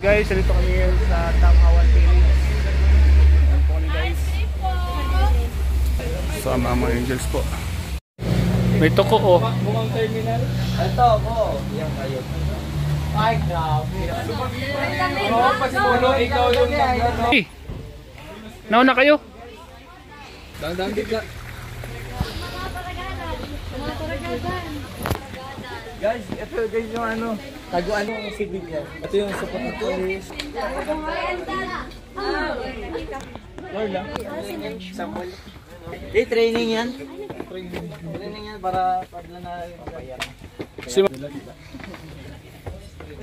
Guys, dito kami ngayon sa Tanghawan Village. Ayan po kami guys. Sa Mama Angels po. May toko oh. Mukhang terminal. Ito ako. Yan kayo. Ay, grabe. Oo, pasimulo. Ikaw yung naglano. Hey, nauna kayo? Dang-dang bigla. Guys, ito guys yung ano. Taguan yung civilian. Ito yung support ng police. Lord lang. Training yan. Training yan para padla na yung bayan.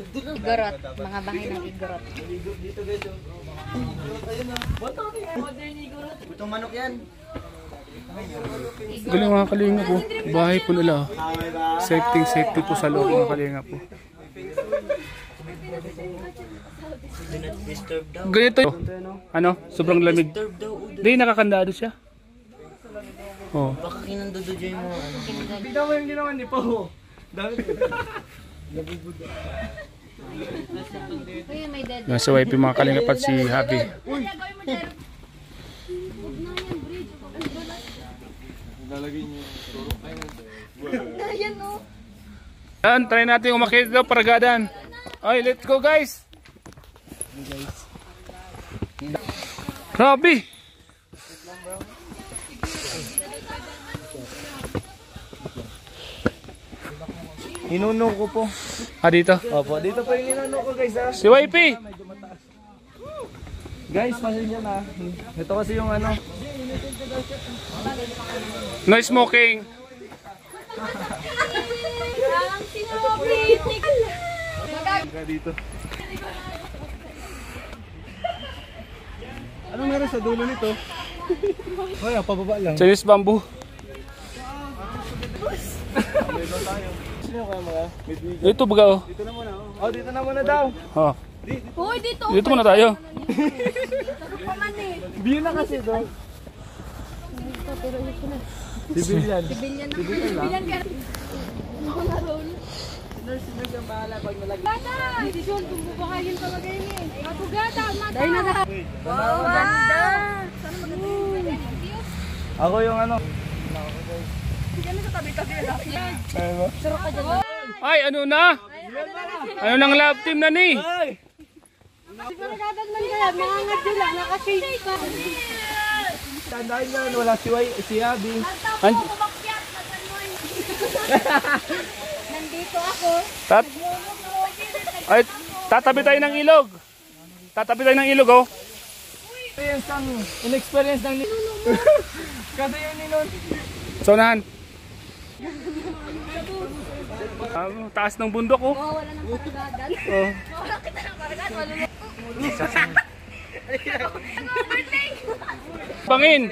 Igorot, mga bahay ng igorot. Dito guys yung ayun na. Modern igorot. Itong manok yan. Galing mga kalinga po. Bahay po nila. Safety po sa loob mga kalinga po. Ganito yun. Ano? Sobrang lamig. Hindi, nakakandado siya. Oh. Baka kinandodo dyan yung mga ano. Hindi naman ni po. Dami po. Nasa wifi mga kalinga pat si Happy. Yan, try natin umakit daw paragadan. Ay, let's go guys. Grabe. Ninuno ko po. Ah, dito. Opo, dito pa yung ninuno ko guys ha. Si wifi. Guys, pasensya na. Ito kasi yung ano. No smoking. Dito. Anong meron sa dulo nito? Ay, pababa lang. Chinese bamboo. Sino kayo mga? Ito baga oh. Dito na muna. Oh, dito na muna daw. Oh. Hoy, dito. Dito muna tayo. Biyo na kasi to. Civilian. Civilian ka. Nurse ang bahala pag nalagay. Bata! Hindi siya kung bubakayin talaga yun eh. Matugata, mata! Dahil na ka. Wow, ganda! Sana maganda. Ako yung ano. Yan sa tabi-tabi na. Ano? Sarap ka dyan. Ay, ano na? Ano nang love team na ni? Ay! Paragadan man kaya, mga ngadyo lang, nakashade ka. Tandaan yan, wala si Abby. Nandito ako. Ay, tatabi tayo ng ilog. Tatabi tayo ng ilog oh. Experience ang in-experience ng kasi yun ninon. Sonahan. Taas ng bundok oh. Oh, wala nang paragadan. Oh. Wala kita ng paragadan. Bangin.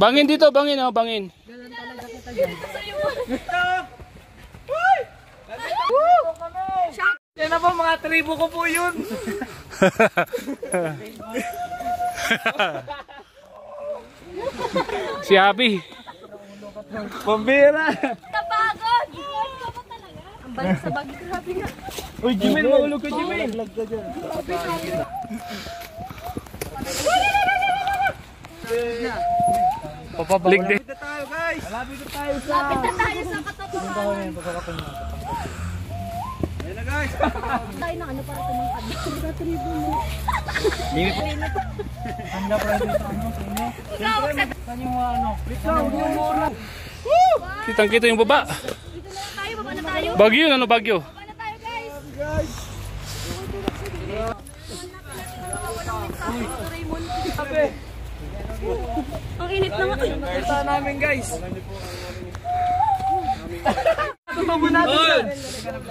Bangin dito, bangin oh, bangin. Yan na po mga tribo ko po yun. Si Abby. Pambira. Napagod! Ang balik sa bagi, grabe nga. Uy, Jimel, maulog ka Jimel. Papabalik din. Malapit na tayo guys. Malapit na tayo sa... Lapit na tayo sa katotohanan. Ayan na guys. Tayo ng ano para tumangkad. Sa tribo mo. Handa pa rin sa ano sa inyo. Saan yung mga ano? Kitang-kita yung baba. Dito na lang tayo, baba na tayo. Bagyo, ano bagyo? Baba na tayo guys. Guys. Sabi. Ang init na nga. Kita namin guys. Tutubo natin dyan.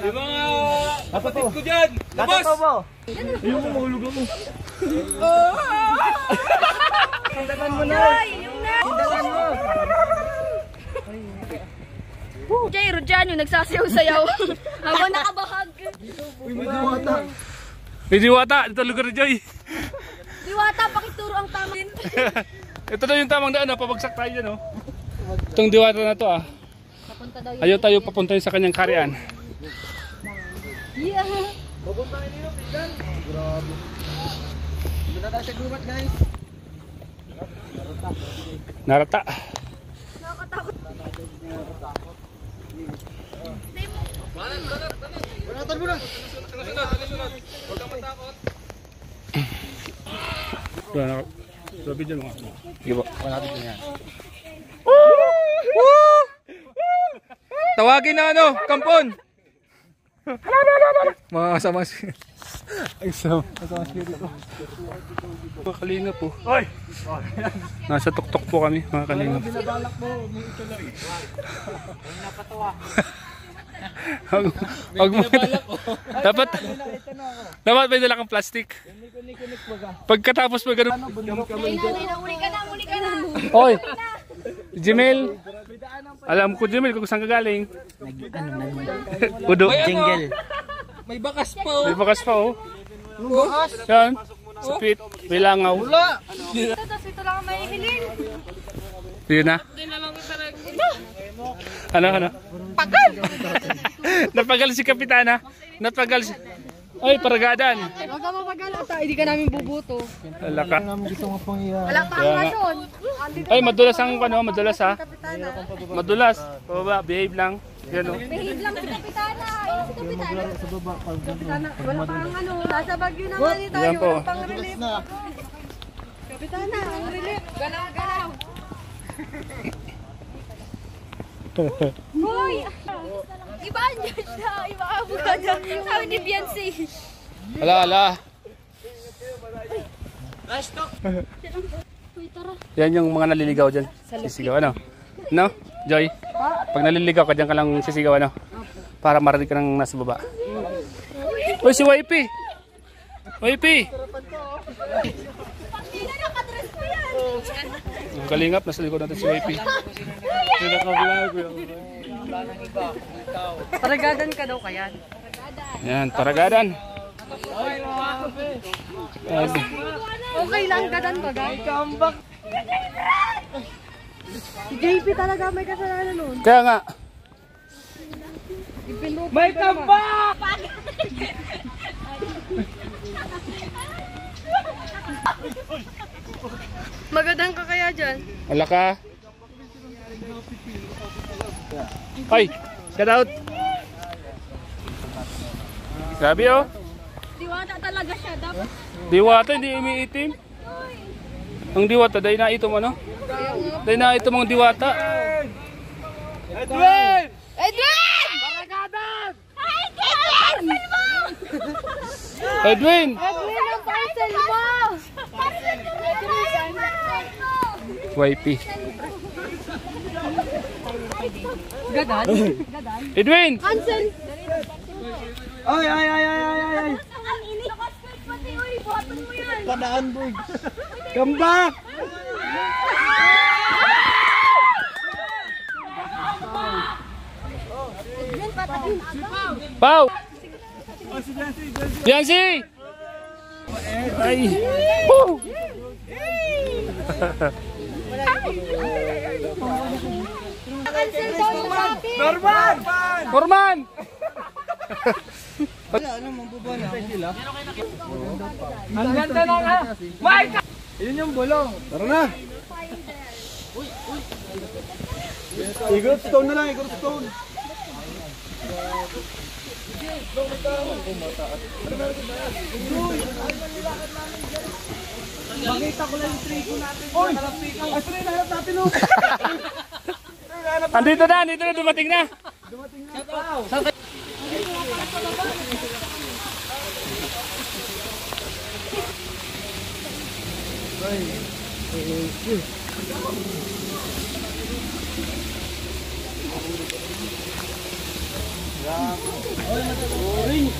Yung mga kapatid ko dyan. Labas! Yung mo mahulog ako. Sindakan mo na. Sindakan mo. Jay, Rodjan yung nagsasayaw-sayaw. Habang nakabahag. Uy, may diwata. May diwata, dito lugar ni Joy. Diwata, pakituro ang tama. Ito na yung tamang daan, pabagsak tayo dyan oh. Itong diwata na to ah. Papunta daw Ayaw tayo papuntahin sa kanyang karian. Yeah. Pupuntahin niyo, tingnan. Grabe. Dito na tayo sa gubat, guys. Narata. Nakakatakot. Banatan mo na. Sunod. Huwag kang matakot. Grabe dyan mga. Sige po. Banatan mo yan. Tawagin na ano, kampon. Mga kasama ay sama spirit ko. Mga kalingap po. Oy! Nasa tuktok po kami, mga kalingap. Binabalak mo, umuutuloy. Huwag mo. Dapat may dala kang plastic. Pagkatapos mo ganun. Muli ka na. Oy! Jimel! Alam ko Jimel kung saan ka galing. Udo. Jingle. May bakas pa oh. May bakas pa oh. Bakas? Yan. Sapit. May langaw. Wala. Ito lang ang mahihiling. Yun na. Ano? Pagal! Napagal si Kapitana. Napagal si... Ay, paragadan. Huwag ka mapagal ata, hindi ka namin bubuto. Wala ka. Wala pa ang rason. Ay, madulas ang ano, madulas ha. Madulas. Pababa, behave lang. Yan o. Behave lang si Kapitana. Ayun si Kapitana. Kapitana, wala pa ang ano. Nasa Bagyo naman tayo. Yan po. Wala pang relief. Kapitana, ang relief. Galaw. Hoy! Iba niya siya. Iba ka bugada. Sabi ni Beyonce. Ala. Uy, tara. Yan yung mga naliligaw dyan. Sisigaw ano? No? Joy? Pag naliligaw ka dyan ka lang sisigaw ano? Para marinig ka ng nasa baba. Uy, si YP! YP! Pagkina nakadress mo yan. Ang kalingap, nasa likod natin si YP. Paragadan ka daw kaya. Yan, taragadan. Okay lang gadan ba ga? Comeback. Si JP talaga may kasalanan nun. Kaya nga, May comeback! Magadan ka kaya dyan? wala ka. Ay, shout out. Grabe oh. Diwata talaga siya. Dapat. Diwata, hindi umiitim. Ang diwata, dahil na itom ano? Dahil na itom ang diwata. Edwin! Edwin! Paragadan! Ay, Edwin! Edwin! Edwin ang parcel mo! Parcel mo! YP. Gadan? Edwin! Cancel! Ay! Ang ini! Nakaswitch pati, uy! Buhatan mo yan! Padaan, boy! Comeback! Edwin, patakin! Pau! Yancy! Ay! Woo! Cancel daw yung shopping! Norman! Norman! Ang ganda na nga! Mike! Yun yung bulong. Tara na! Eagle stone na lang, eagle stone. Makita ko lang yung trigo natin. Oy! Ay, sorry, nahanap natin oh! Andito na, dumating na. Orange!